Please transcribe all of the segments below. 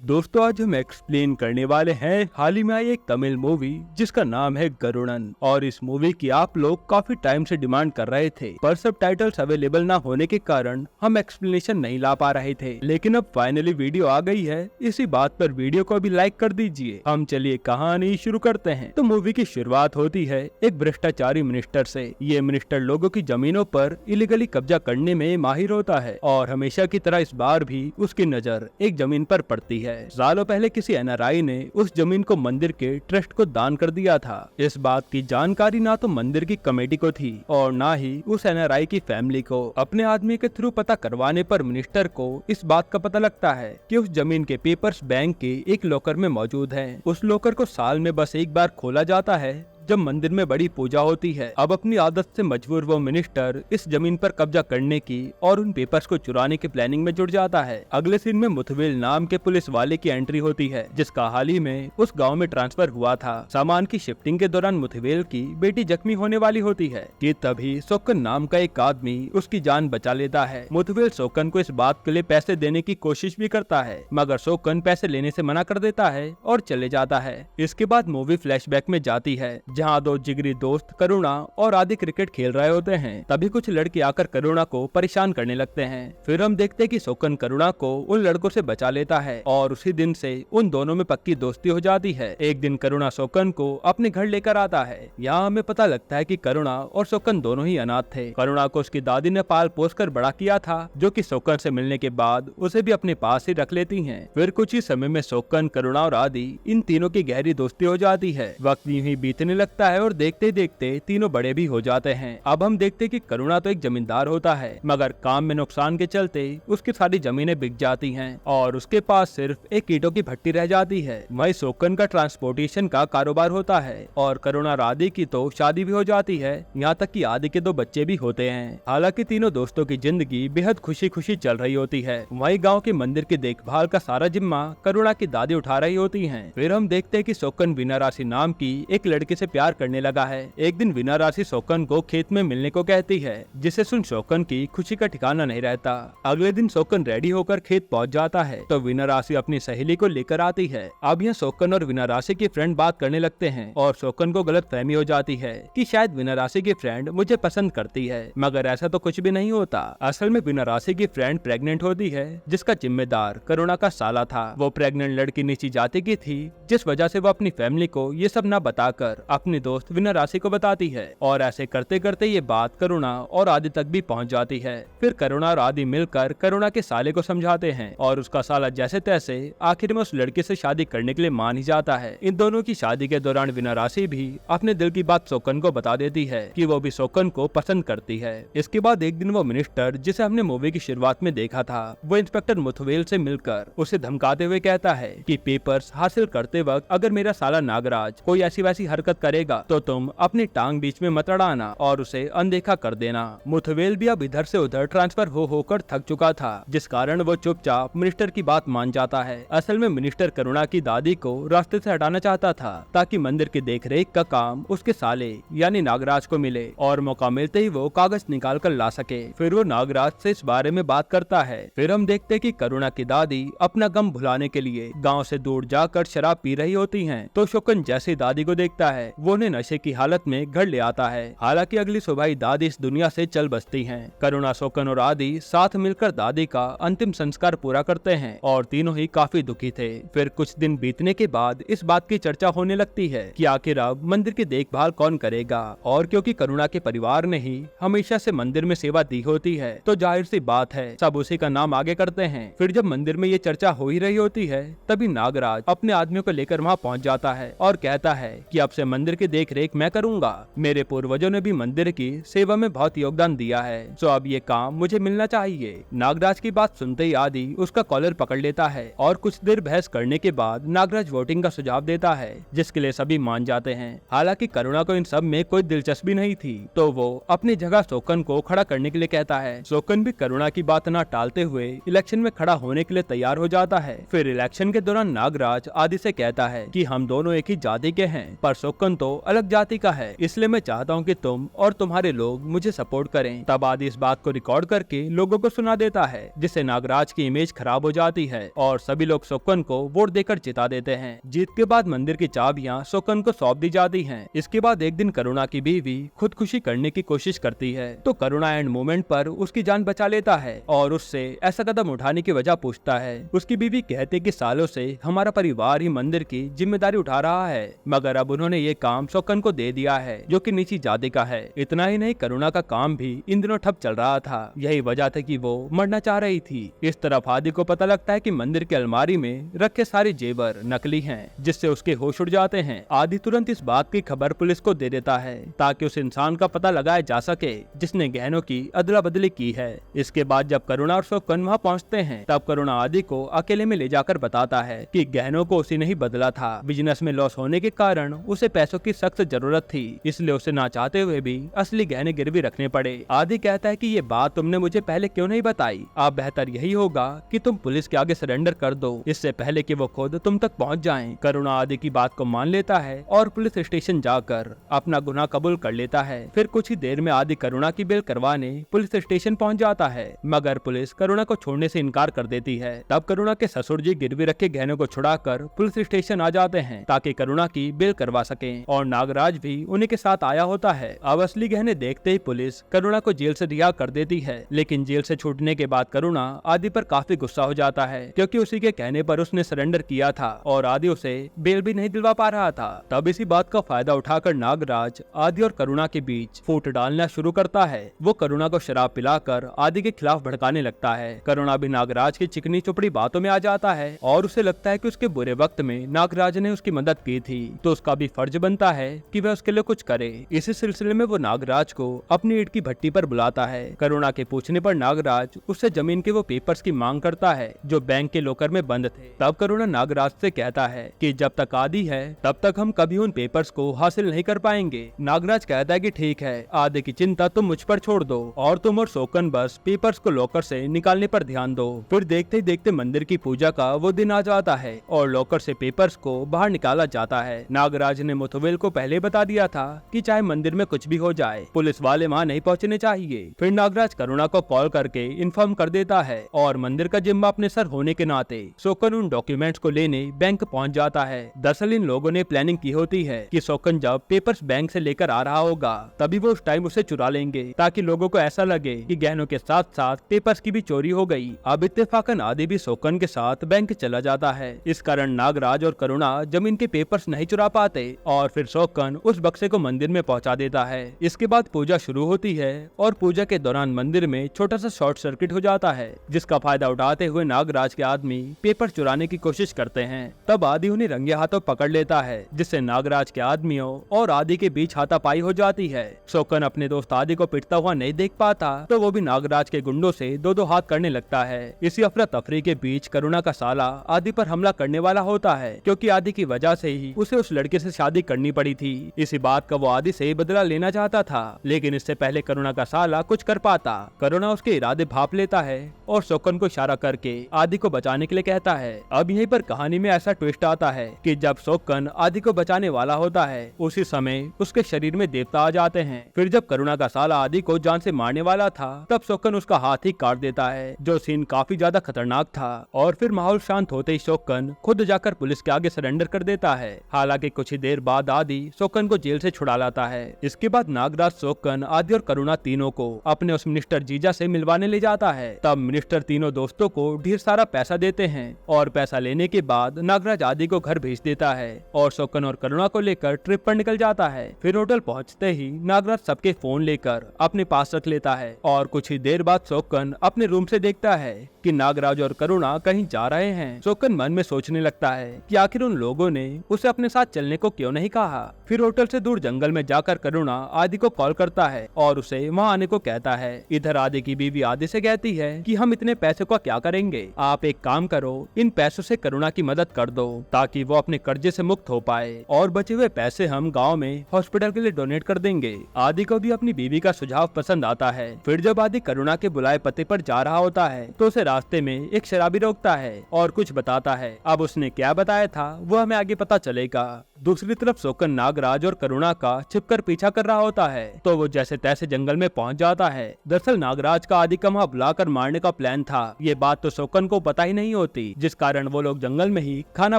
दोस्तों, आज हम एक्सप्लेन करने वाले हैं हाल ही में आई एक तमिल मूवी जिसका नाम है गरुड़न। और इस मूवी की आप लोग काफी टाइम से डिमांड कर रहे थे, पर सब टाइटल्स अवेलेबल ना होने के कारण हम एक्सप्लेनेशन नहीं ला पा रहे थे। लेकिन अब फाइनली वीडियो आ गई है। इसी बात पर वीडियो को भी लाइक कर दीजिए। हम चलिए कहानी शुरू करते हैं। तो मूवी की शुरुआत होती है एक भ्रष्टाचारी मिनिस्टर से। ये मिनिस्टर लोगों की जमीनों पर इलीगली कब्जा करने में माहिर होता है और हमेशा की तरह इस बार भी उसकी नजर एक जमीन पर पड़ती है। सालों पहले किसी एनआरआई ने उस जमीन को मंदिर के ट्रस्ट को दान कर दिया था। इस बात की जानकारी ना तो मंदिर की कमेटी को थी और ना ही उस एनआरआई की फैमिली को। अपने आदमी के थ्रू पता करवाने पर मिनिस्टर को इस बात का पता लगता है कि उस जमीन के पेपर्स बैंक के एक लॉकर में मौजूद हैं। उस लॉकर को साल में बस एक बार खोला जाता है जब मंदिर में बड़ी पूजा होती है। अब अपनी आदत से मजबूर वो मिनिस्टर इस जमीन पर कब्जा करने की और उन पेपर्स को चुराने की प्लानिंग में जुट जाता है। अगले सीन में मुथवेल नाम के पुलिस वाले की एंट्री होती है, जिसका हाल ही में उस गांव में ट्रांसफर हुआ था। सामान की शिफ्टिंग के दौरान मुथवेल की बेटी जख्मी होने वाली होती है कि तभी सोकन नाम का एक आदमी उसकी जान बचा लेता है। मुथवेल सोकन को इस बात के लिए पैसे देने की कोशिश भी करता है, मगर सोकन पैसे लेने से मना कर देता है और चले जाता है। इसके बाद मूवी फ्लैशबैक में जाती है, जहाँ दो जिगरी दोस्त करुणा और आदि क्रिकेट खेल रहे होते हैं। तभी कुछ लड़के आकर करुणा को परेशान करने लगते हैं। फिर हम देखते हैं कि सोकन करुणा को उन लड़कों से बचा लेता है और उसी दिन से उन दोनों में पक्की दोस्ती हो जाती है। एक दिन करुणा सोकन को अपने घर लेकर आता है। यहाँ हमें पता लगता है कि करुणा और सोकन दोनों ही अनाथ थे। करुणा को उसकी दादी ने पाल पोस कर बड़ा किया था, जो कि सोकन से मिलने के बाद उसे भी अपने पास ही रख लेती हैं। फिर कुछ ही समय में सोकन, करुणा और आदि इन तीनों की गहरी दोस्ती हो जाती है। वक्त यूं ही बीतने लगता है और देखते देखते तीनों बड़े भी हो जाते हैं। अब हम देखते कि करुणा तो एक जमींदार होता है, मगर काम में नुकसान के चलते उसकी सारी जमीनें बिक जाती हैं और उसके पास सिर्फ एक ईंटों की भट्टी रह जाती है। वही सोकन का ट्रांसपोर्टेशन का कारोबार होता है और करुणा और आदि की तो शादी भी हो जाती है। यहाँ तक कि आदि के 2 बच्चे भी होते हैं। हालांकि तीनों दोस्तों की जिंदगी बेहद खुशी खुशी चल रही होती है। वही गाँव के मंदिर की देखभाल का सारा जिम्मा करुणा की दादी उठा रही होती है। फिर हम देखते हैं कि सोकन बिना राशि नाम की एक लड़के से प्यार करने लगा है। एक दिन बिना राशि सोकन को खेत में मिलने को कहती है, जिसे सुन सोकन की खुशी का ठिकाना नहीं रहता। अगले दिन सोकन रेडी होकर खेत पहुंच जाता है तो बिना राशि अपनी सहेली को लेकर आती है। अब यह सोकन और बिना राशि की फ्रेंड बात करने लगते हैं और सोकन को गलत फहमी हो जाती है कि शायद बिना राशि की फ्रेंड मुझे पसंद करती है, मगर ऐसा तो कुछ भी नहीं होता। असल में बिना राशि की फ्रेंड प्रेग्नेंट होती है, जिसका जिम्मेदार करुणा का साला था। वो प्रेग्नेंट लड़की नीची जाति की थी, जिस वजह से वो अपनी फैमिली को ये सब न बताकर अपनी दोस्त बिना राशि को बताती है और ऐसे करते करते ये बात करुणा और आदि तक भी पहुंच जाती है। फिर करुणा और आदि मिलकर करुणा के साले को समझाते हैं और उसका साला जैसे तैसे आखिर में उस लड़के से शादी करने के लिए मान ही जाता है। इन दोनों की शादी के दौरान बिना राशि भी अपने दिल की बात सोकन को बता देती है कि वो भी सोकन को पसंद करती है। इसके बाद एक दिन वो मिनिस्टर, जिसे हमने मूवी की शुरुआत में देखा था, वो इंस्पेक्टर मुथवेल से मिलकर उसे धमकाते हुए कहता है कि पेपर्स हासिल करते वक्त अगर मेरा साला नागराज कोई ऐसी वैसी हरकत करेगा तो तुम अपनी टांग बीच में मत अड़ाना और उसे अनदेखा कर देना। मुथवेल भी अब इधर से उधर ट्रांसफर हो होकर थक चुका था, जिस कारण वो चुपचाप मिनिस्टर की बात मान जाता है। असल में मिनिस्टर करुणा की दादी को रास्ते से हटाना चाहता था ताकि मंदिर की देखरेख का काम उसके साले यानी नागराज को मिले और मौका मिलते ही वो कागज निकाल कर ला सके। फिर वो नागराज से इस बारे में बात करता है। फिर हम देखते कि करुणा की दादी अपना गम भुलाने के लिए गाँव से दूर जाकर शराब पी रही होती है। तो शोकन जैसे दादी को देखता है, वो उन्हें नशे की हालत में घर ले आता है। हालांकि अगली सुबह ही दादी इस दुनिया से चल बसती हैं। करुणा, सोकन और आदि साथ मिलकर दादी का अंतिम संस्कार पूरा करते हैं और तीनों ही काफी दुखी थे। फिर कुछ दिन बीतने के बाद इस बात की चर्चा होने लगती है कि आखिर अब मंदिर की देखभाल कौन करेगा, और क्योंकि करुणा के परिवार ने ही हमेशा से मंदिर में सेवा दी होती है तो जाहिर सी बात है सब उसी का नाम आगे करते हैं। फिर जब मंदिर में ये चर्चा हो ही रही होती है तभी नागराज अपने आदमियों को लेकर वहाँ पहुँच जाता है और कहता है कि अब से मंदिर की देखरेख मैं करूंगा। मेरे पूर्वजों ने भी मंदिर की सेवा में बहुत योगदान दिया है, तो अब ये काम मुझे मिलना चाहिए। नागराज की बात सुनते ही आदि उसका कॉलर पकड़ लेता है और कुछ देर बहस करने के बाद नागराज वोटिंग का सुझाव देता है, जिसके लिए सभी मान जाते हैं। हालांकि करुणा को इन सब में कोई दिलचस्पी नहीं थी, तो वो अपनी जगह सोकन को खड़ा करने के लिए कहता है। सोकन भी करुणा की बात न टालते हुए इलेक्शन में खड़ा होने के लिए तैयार हो जाता है। फिर इलेक्शन के दौरान नागराज आदि से कहता है कि हम दोनों एक ही जाति के हैं, पर सोकन तो अलग जाति का है, इसलिए मैं चाहता हूँ कि तुम और तुम्हारे लोग मुझे सपोर्ट करें। तब आदि इस बात को रिकॉर्ड करके लोगों को सुना देता है, जिससे नागराज की इमेज खराब हो जाती है और सभी लोग शोकन को वोट देकर जिता देते हैं। जीत के बाद मंदिर की चाबियां शोकन को सौंप दी जाती हैं। इसके बाद एक दिन करुणा की बीवी खुदकुशी करने की कोशिश करती है, तो करुणा एंड मोमेंट पर उसकी जान बचा लेता है और उससे ऐसा कदम उठाने की वजह पूछता है। उसकी बीवी कहते कि सालों से हमारा परिवार ही मंदिर की जिम्मेदारी उठा रहा है, मगर अब उन्होंने ये काम शोकन को दे दिया है, जो कि नीची जाति का है। इतना ही नहीं, करुणा का काम भी इन दिनों ठप चल रहा था। यही वजह थी कि वो मरना चाह रही थी। इस तरफ आदि को पता लगता है कि मंदिर की अलमारी में रखे सारे जेवर नकली हैं, जिससे उसके होश उड़ जाते हैं। आदि तुरंत इस बात की खबर पुलिस को दे देता है, ताकि उस इंसान का पता लगाया जा सके जिसने गहनों की अदला बदली की है। इसके बाद जब करुणा और शोकन वहाँ पहुँचते हैं, तब करुणा आदि को अकेले में ले जाकर बताता है कि गहनों को उसी ने ही बदला था। बिजनेस में लॉस होने के कारण उसे पैसों की सख्त जरूरत थी, इसलिए उसे ना चाहते हुए भी असली गहने गिरवी रखने पड़े। आदि कहता है कि ये बात तुमने मुझे पहले क्यों नहीं बताई। अब बेहतर यही होगा कि तुम पुलिस के आगे सरेंडर कर दो, इससे पहले कि वो खुद तुम तक पहुंच जाएं। करुणा आदि की बात को मान लेता है और पुलिस स्टेशन जाकर अपना गुनाह कबूल कर लेता है। फिर कुछ ही देर में आदि करुणा की बेल करवाने पुलिस स्टेशन पहुंच जाता है, मगर पुलिस करुणा को छोड़ने से इनकार कर देती है। तब करुणा के ससुर जी गिरवी रखे गहनों को छुड़ाकर पुलिस स्टेशन आ जाते हैं, ताकि करुणा की बेल करवा सकें, और नागराज भी उन्हीं के साथ आया होता है। अब असली गहने देखते ही पुलिस करुणा को जेल से रिहा कर देती है, लेकिन जेल से छूटने के बाद करुणा आदि पर काफी गुस्सा हो जाता है, क्योंकि उसी के कहने पर उसने सरेंडर किया था और आदि उसे बेल भी नहीं दिलवा पा रहा था। तब इसी बात का फायदा उठाकर नागराज आदि और करुणा के बीच फूट डालना शुरू करता है। वो करुणा को शराब पिलाकर आदि के खिलाफ भड़काने लगता है। करुणा भी नागराज की चिकनी चुपड़ी बातों में आ जाता है और उसे लगता है कि उसके बुरे वक्त में नागराज ने उसकी मदद की थी, तो उसका भी फर्ज बनता है कि वह उसके लिए कुछ करे। इसी सिलसिले में वो नागराज को अपनी ईंट की भट्टी पर बुलाता है। करुणा के पूछने पर नागराज उससे जमीन के वो पेपर्स की मांग करता है जो बैंक के लॉकर में बंद थे। तब करुणा नागराज से कहता है कि जब तक आदि है तब तक हम कभी उन पेपर्स को हासिल नहीं कर पाएंगे। नागराज कहता है कि ठीक है, आदि की चिंता तुम मुझ पर छोड़ दो और तुम और शोकन बस पेपर्स को लॉकर से निकालने पर ध्यान दो। फिर देखते ही देखते मंदिर की पूजा का वो दिन आ जाता है और लॉकर से पेपर्स को बाहर निकाला जाता है। नागराज ने मुथुवेल को पहले बता दिया था कि चाहे मंदिर में कुछ भी हो जाए, पुलिस वाले वहाँ नहीं पहुँचने चाहिए। फिर नागराज करुणा को कॉल करके इन्फॉर्म कर देता है और मंदिर का जिम्मा अपने सर होने के नाते शोकन उन डॉक्यूमेंट्स को लेने बैंक पहुँच जाता है। दरअसल इन लोगों ने प्लानिंग की होती है कि शोकन जब पेपर्स बैंक से लेकर आ रहा होगा, तभी वो उस टाइम उसे चुरा लेंगे, ताकि लोगों को ऐसा लगे कि गहनों के साथ साथ पेपर्स की भी चोरी हो गई। अब इत्तेफाकन आदि भी शोकन के साथ बैंक चला जाता है। इस कारण नागराज और करुणा जमीन के पेपर्स नहीं चुरा पाते और फिर शोकन उस बक्से को मंदिर में पहुंचा देता है। इसके बाद पूजा शुरू होती है और पूजा के दौरान मंदिर में छोटा सा शॉर्ट सर्किट हो जाता है, जिसका फायदा उठाते हुए नागराज के आदमी पेपर चुराने की कोशिश करते हैं। तब आदि उन्हें रंगे हाथों पकड़ लेता है, जिससे नागराज के आदमियों और आदि के बीच हाथापाई हो जाती है। शोकन अपने दोस्त आदि को पिटता हुआ नहीं देख पाता, तो वो भी नागराज के गुंडों से दो दो हाथ करने लगता है। इसी अफरा तफरी के बीच करुणा का साला आदि पर हमला करने वाला होता है, क्योंकि आदि की वजह से ही उसे उस लड़के से शादी करनी पड़ी थी। इसी बात का वो आदि से बदला लेना चाहता था, लेकिन इससे पहले करुणा का साला कुछ कर पाता। करुणा उसके इरादे भाप लेता है और शोकन को इशारा करके आदि को बचाने के लिए कहता है। अब यहीं पर कहानी में ऐसा ट्विस्ट आता है कि जब शोकन आदि को बचाने वाला होता है, उसी समय उसके शरीर में देवता आ जाते हैं। फिर जब करुणा का साला आदि को जान से मारने वाला था, तब शोकन उसका हाथ ही काट देता है, जो सीन काफी ज्यादा खतरनाक था। और फिर माहौल शांत होते ही शोकन खुद जाकर पुलिस के आगे सरेंडर कर देता है। हालांकि कुछ ही देर बाद आदि शोकन को जेल से छुड़ा लाता है। इसके बाद नागराज शोकन आदि और करुणा तीनों को अपने उस मिनिस्टर जीजा से मिलवाने ले जाता है। तब मिनिस्टर तीनों दोस्तों को ढेर सारा पैसा देते हैं और पैसा लेने के बाद नागराज आदि को घर भेज देता है और शोकन और करुणा को लेकर ट्रिप पर निकल जाता है। फिर होटल पहुंचते ही नागराज सबके फोन लेकर अपने पास रख लेता है और कुछ ही देर बाद शोकन अपने रूम से देखता है कि नागराज और करुणा कहीं जा रहे हैं। शोकन मन में सोचने लगता है कि आखिर उन लोगों ने उसे अपने साथ चलने को क्यों नहीं कहा। फिर होटल से दूर जंगल में जाकर करुणा आदि को कॉल करता है और उसे वहाँ आने को कहता है। इधर आदि की बीवी आदि से कहती है कि हम इतने पैसे का क्या करेंगे, आप एक काम करो, इन पैसों से करुणा की मदद कर दो ताकि वो अपने कर्जे से मुक्त हो पाए, और बचे हुए पैसे हम गाँव में हॉस्पिटल के लिए डोनेट कर देंगे। आदि को भी अपनी बीवी का सुझाव पसंद आता है। फिर जब आदि करुणा के बुलाए पते पर जा रहा होता है, तो उसे रास्ते में एक शराबी रोकता है और कुछ बताता है। अब उसने क्या बताया था वो हमें आगे पता चलेगा। दूसरी तरफ शोकन नागराज और करुणा का छिपकर पीछा कर रहा होता है तो वो जैसे तैसे जंगल में पहुंच जाता है। दरअसल नागराज का आदि का वहाँ बुलाकर मारने का प्लान था। ये बात तो शोकन को पता ही नहीं होती, जिस कारण वो लोग जंगल में ही खाना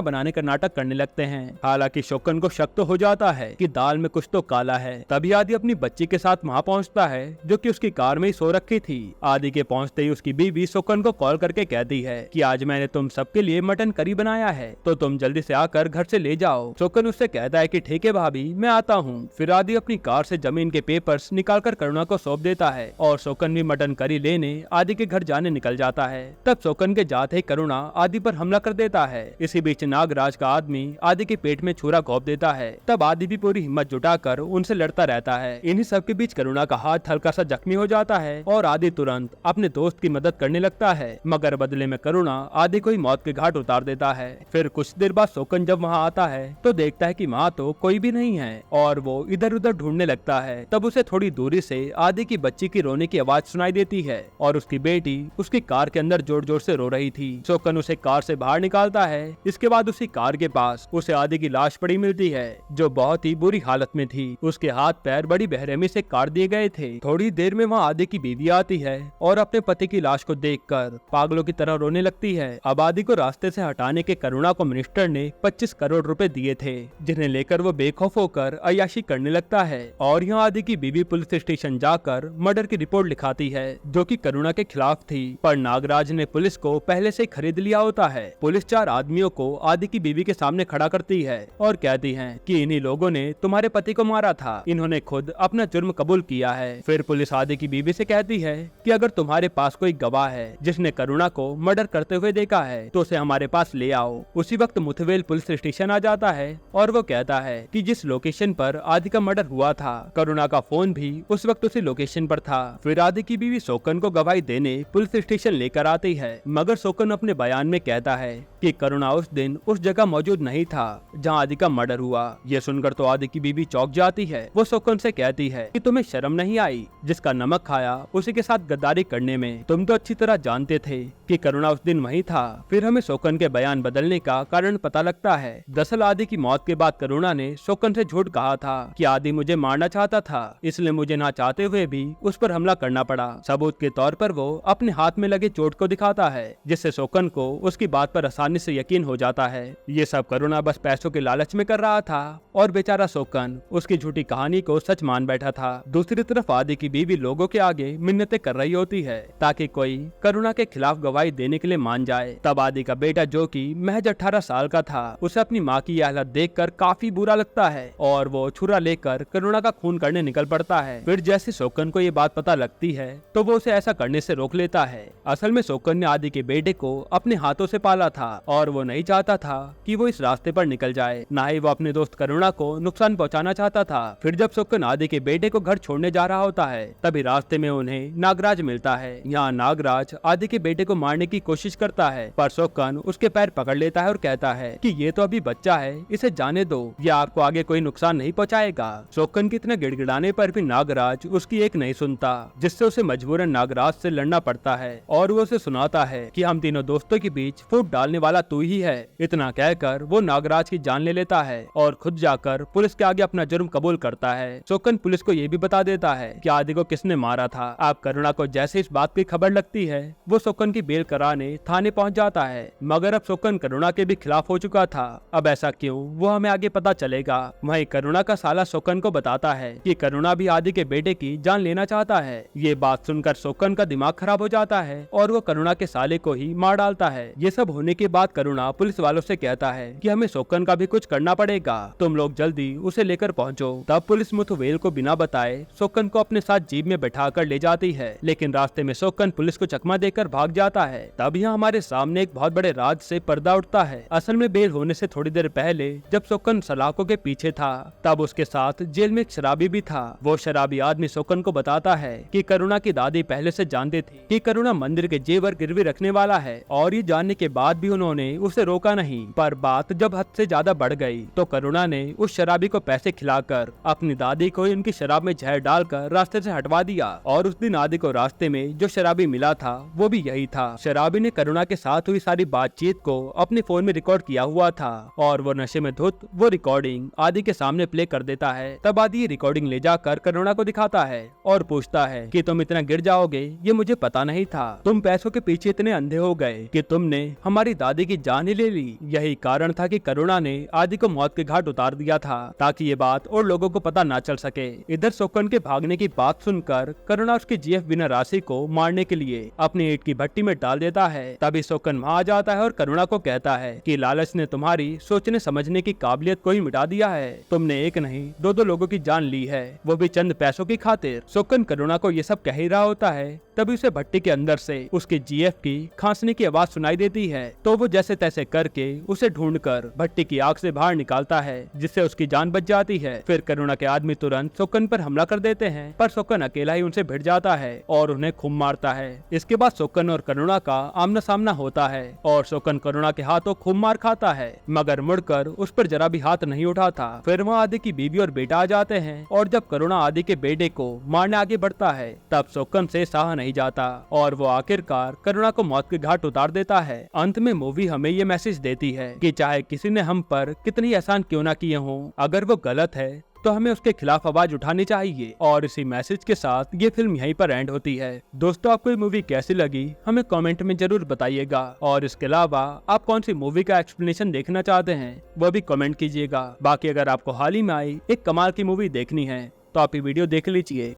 बनाने का नाटक करने लगते हैं। हालांकि शोकन को शक तो हो जाता है कि दाल में कुछ तो काला है। तभी आदि अपनी बच्ची के साथ वहाँ पहुँचता है जो कि उसकी कार में ही सो रखी थी। आदि के पहुँचते ही उसकी बीवी शोकन को कॉल करके कहती है कि आज मैंने तुम सबके लिए मटन करी बनाया है तो तुम जल्दी से आकर घर से ले जाओ। शोकन उससे कहता है कि ठीक है भाभी, मैं आता हूँ। फिर आदि अपनी कार से जमीन के पेपर्स निकालकर करुणा को सौंप देता है और शोकन भी मटन करी लेने आदि के घर जाने निकल जाता है। तब शोकन के जाते ही करुणा आदि पर हमला कर देता है। इसी बीच नागराज का आदमी आदि के पेट में छुरा घोंप देता है। तब आदि भी पूरी हिम्मत जुटाकर उनसे लड़ता रहता है। इन्हीं सब के बीच करुणा का हाथ हल्का सा जख्मी हो जाता है और आदि तुरंत अपने दोस्त की मदद करने लगता है, मगर बदले में करुणा आदि को ही मौत के घाट उतार देता है। फिर कुछ देर बाद शोकन जब वहाँ आता है तो देखता है कि वहाँ तो कोई भी नहीं है और वो इधर उधर ढूंढने लगता है। तब उसे थोड़ी दूरी से आदि की बच्ची की रोने की आवाज सुनाई देती है और उसकी बेटी उसकी कार के अंदर जोर जोर से रो रही थी। शोकन उसे कार से बाहर निकालता है। इसके बाद उसी कार के पास उसे आदि की लाश पड़ी मिलती है जो बहुत ही बुरी हालत में थी। उसके हाथ पैर बड़ी बेरहमी से काट दिए गए थे। थोड़ी देर में वहाँ आदि की बीवी आती है और अपने पति की लाश को देखकर पागलों की तरह रोने लगती है। अब आदि को रास्ते से हटाने के करुणा को मिनिस्टर ने 25 करोड़ रुपए दिए थे, जिन्हें लेकर वो बेखौफ होकर अय्याशी करने लगता है। और यहाँ आदि की बीवी पुलिस स्टेशन जाकर मर्डर की रिपोर्ट लिखाती है जो कि करुणा के खिलाफ थी, पर नागराज ने पुलिस को पहले से खरीद लिया होता है। पुलिस 4 आदमियों को आदि की बीवी के सामने खड़ा करती है और कहती है कि इन्हीं लोगों ने तुम्हारे पति को मारा था, इन्होंने खुद अपना जुर्म कबूल किया है। फिर पुलिस आदि की बीवी से कहती है कि अगर तुम्हारे पास कोई गवाह है जिसने करुणा को मर्डर करते हुए देखा है तो उसे हमारे पास ले आओ। उसी वक्त मुथवेल पुलिस स्टेशन आ जाता है और वो कहता है कि जिस लोकेशन पर आदि का मर्डर हुआ था करुणा का फोन भी उस वक्त उसी लोकेशन पर था। फिर आदि की बीवी शोकन को गवाही देने पुलिस स्टेशन लेकर आती है, मगर शोकन अपने बयान में कहता है कि करुणा उस दिन उस जगह मौजूद नहीं था जहां आदि का मर्डर हुआ। ये सुनकर तो आदि की बीवी चौंक जाती है। वो शोकन से कहती है कि तुम्हें शर्म नहीं आई, जिसका नमक खाया उसी के साथ गद्दारी करने में। तुम तो अच्छी तरह जानते थे कि करुणा उस दिन वहीं था। फिर हमें शोकन के बयान बदलने का कारण पता लगता है। दरअसल आदि की मौत के बाद करुणा ने शोकन से झूठ कहा था कि आदि मुझे मारना चाहता था, इसलिए मुझे ना चाहते हुए भी उस पर हमला करना पड़ा। सबूत के तौर पर वो अपने हाथ में लगे चोट को दिखाता है, जिससे शोकन को उसकी बात पर आसानी से यकीन हो जाता है। ये सब करुणा बस पैसों के लालच में कर रहा था और बेचारा शोकन उसकी झूठी कहानी को सच मान बैठा था। दूसरी तरफ आदि की बीवी लोगों के आगे मिन्नतें कर रही होती है ताकि कोई करुणा के खिलाफ गवाही देने के लिए मान जाए। तब आदि का बेटा जो कि महज 18 साल का था, उसे अपनी माँ की यह हालत देखकर काफी बुरा लगता है और वो छुरा लेकर करुणा का खून करने निकल पड़ता है। फिर जैसे शोकन को ये बात पता लगती है तो वो उसे ऐसा करने से रोक लेता है। असल में शोकन ने आदि के बेटे को अपने हाथों से पाला था और वो नहीं चाहता था कि वो इस रास्ते पर निकल जाए, ना ही वो अपने दोस्त करुणा को नुकसान पहुंचाना चाहता था। फिर जब शोकन आदि के बेटे को घर छोड़ने जा रहा होता है तभी रास्ते में उन्हें नागराज मिलता है। यहाँ नागराज आदि के बेटे को मारने की कोशिश करता है, पर शोकन उसके पैर पकड़ लेता है और कहता है कि ये तो अभी बच्चा है, इसे जाने दो, ये आपको आगे कोई नुकसान नहीं पहुंचाएगा। शोकन के इतने गिड़गिड़ाने पर भी नागराज उसकी एक नहीं सुनता, जिससे उसे मजबूरन नागराज से लड़ना पड़ता है और वो उसे सुनाता है कि हम तीनों दोस्तों के बीच फूट डालने वाला तू ही है। इतना कहकर वो नागराज की जान ले लेता है और खुद जाकर पुलिस के आगे अपना जुर्म कबूल करता है। शोकन पुलिस को ये भी बता देता है कि आदि को किसने मारा था। आप करुणा को जैसे इस बात की खबर लगती है वो शोकन की बेल कराने थाने पहुंच जाता है, मगर अब शोकन करुणा के भी खिलाफ हो चुका था। अब ऐसा क्यों, वो हमें आगे पता चलेगा। वहीं करुणा का साला शोकन को बताता है कि करुणा भी आदि के बेटे की जान लेना चाहता है। ये बात सुनकर शोकन का दिमाग खराब हो जाता है और वो करुणा के साले को ही मार डालता है। ये सब होने के बाद करुणा पुलिस वालों से कहता है कि हमें शोकन का भी कुछ करना पड़ेगा, तुम लोग जल्दी उसे लेकर पहुंचो। तब पुलिस मुथवेल को बिना बताए शोकन को अपने साथ जीप में बैठाकर ले जाती है, लेकिन रास्ते में शोकन पुलिस को चकमा देकर भाग जाता है। तब यहाँ हमारे सामने एक बहुत बड़े राज से पर्दा उठता है। असल में बेल होने से थोड़ी देर पहले जब शोकन सलाखों के पीछे था तब उसके साथ जेल में एक शराबी भी था। वो शराबी आदमी शोकन को बताता है कि करुणा की दादी पहले से जानती थी कि करुणा मंदिर के जेवर गिरवी रखने वाला है और ये जानने के बाद भी उन्होंने उन्होंने उसे रोका नहीं, पर बात जब हद से ज्यादा बढ़ गई तो करुणा ने उस शराबी को पैसे खिलाकर अपनी दादी को उनकी शराब में जहर डालकर रास्ते से हटवा दिया। और उस दिन आदि को रास्ते में जो शराबी मिला था वो भी यही था। शराबी ने करुणा के साथ हुई सारी बातचीत को अपने फोन में रिकॉर्ड किया हुआ था और वो नशे में धुत वो रिकॉर्डिंग आदि के सामने प्ले कर देता है। तब आदि ये रिकॉर्डिंग ले जाकर करुणा को दिखाता है और पूछता है कि तुम इतना गिर जाओगे ये मुझे पता नहीं था। तुम पैसों के पीछे इतने अंधे हो गए कि तुमने हमारी दादी की जान ही ले ली। यही कारण था कि करुणा ने आदि को मौत के घाट उतार दिया था ताकि ये बात और लोगों को पता ना चल सके। इधर सोकन के भागने की बात सुनकर करुणा उसके जीएफ बिना राशि को मारने के लिए अपनी ईंट की भट्टी में डाल देता है। तभी सोकन वहाँ आ जाता है और करुणा को कहता है कि लालच ने तुम्हारी सोचने समझने की काबिलियत को ही मिटा दिया है। तुमने एक नहीं दो लोगों की जान ली है, वो भी चंद पैसों की खातिर। सोकन करुणा को ये सब कह ही रहा होता है तभी उसे भट्टी के अंदर से उसके जीएफ की खांसने की आवाज सुनाई देती है। तो वो जैसे तैसे करके उसे ढूंढकर भट्टी की आग से बाहर निकालता है जिससे उसकी जान बच जाती है। फिर करुणा के आदमी तुरंत सोकन पर हमला कर देते हैं पर सोकन अकेला ही उनसे भिड़ जाता है और उन्हें खूब मारता है। इसके बाद सोकन और करुणा का आमना सामना होता है और सोकन करुणा के हाथों खूब मार खाता है मगर मुड़कर उस पर जरा भी हाथ नहीं उठाता। फिर वहाँ आदि की बीवी और बेटा आ जाते हैं और जब करुणा आदि के बेटे को मारने आगे बढ़ता है तब सोकन से सहा नहीं जाता और वो आखिरकार करुणा को मौत के घाट उतार देता है। अंत में मूवी हमें ये मैसेज देती है कि चाहे किसी ने हम पर कितनी एहसान क्यों ना किए हों, अगर वो गलत है तो हमें उसके खिलाफ आवाज उठानी चाहिए। और इसी मैसेज के साथ ये फिल्म यहीं पर एंड होती है। दोस्तों आपको ये मूवी कैसी लगी हमें कमेंट में जरूर बताइएगा और इसके अलावा आप कौन सी मूवी का एक्सप्लेनेशन देखना चाहते हैं वो भी कमेंट कीजिएगा। बाकी अगर आपको हाल ही में आई एक कमाल की मूवी देखनी है तो आप ये वीडियो देख लीजिए।